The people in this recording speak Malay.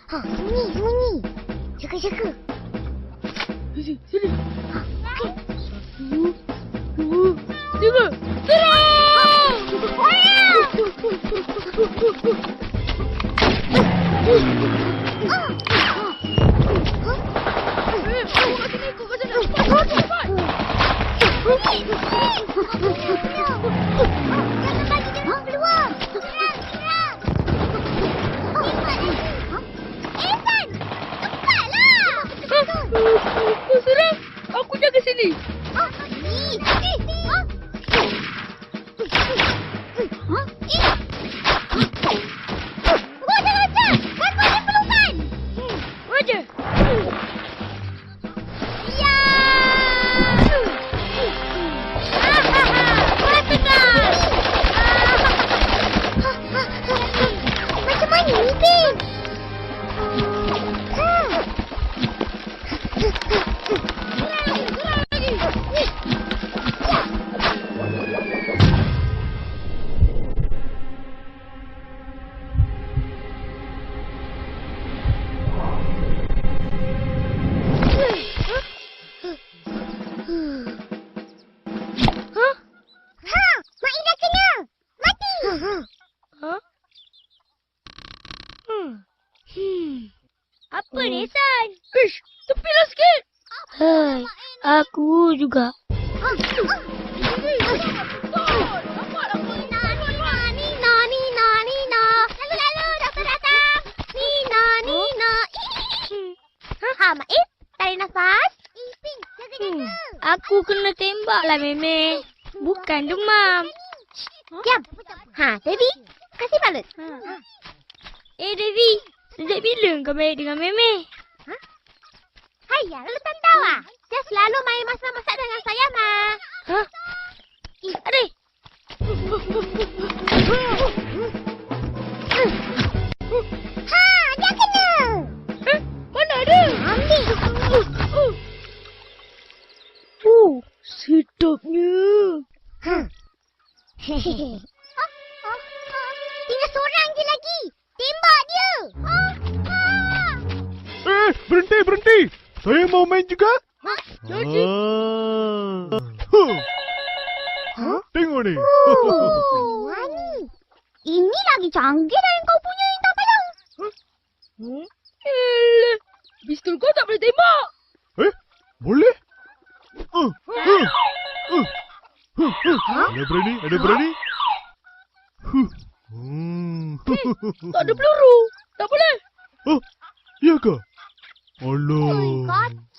Sembunyi. Jaga. Sini. Ha, okey. 1, 2, 3. Serang! Aku jaga sini. Wajar. Macam mana ni, Pin? Mak Ina kena. Mati. Apa ni, San? Ish, tepilah sikit. Hai, aku juga. Nina. Lalu, doktor datang. Nina. Mak Ip, tarik nafas. Ipin, jaga. Aku kena tembak lah, Meme. Bukan demam. Diam. Devi, kasih balut. Devi, sejak bila kau baik dengan Meme? Hayya, lalu tak tahu ah. Dia selalu main masak-masak dengan saya, Ma. Adik. Dia kena. Mana ada? Ambil. Sedapnya. Tinggal seorang je lagi. Tembak dia. Berhenti. Saya mau main juga. Jadi. Tengok ni. Wani. Ini lagi canggih dari kau punya yang tak payah. Pistol kau tak boleh tembak. Boleh? Ada berani? Tak ada peluru. Tak boleh. Ya ke? Alah.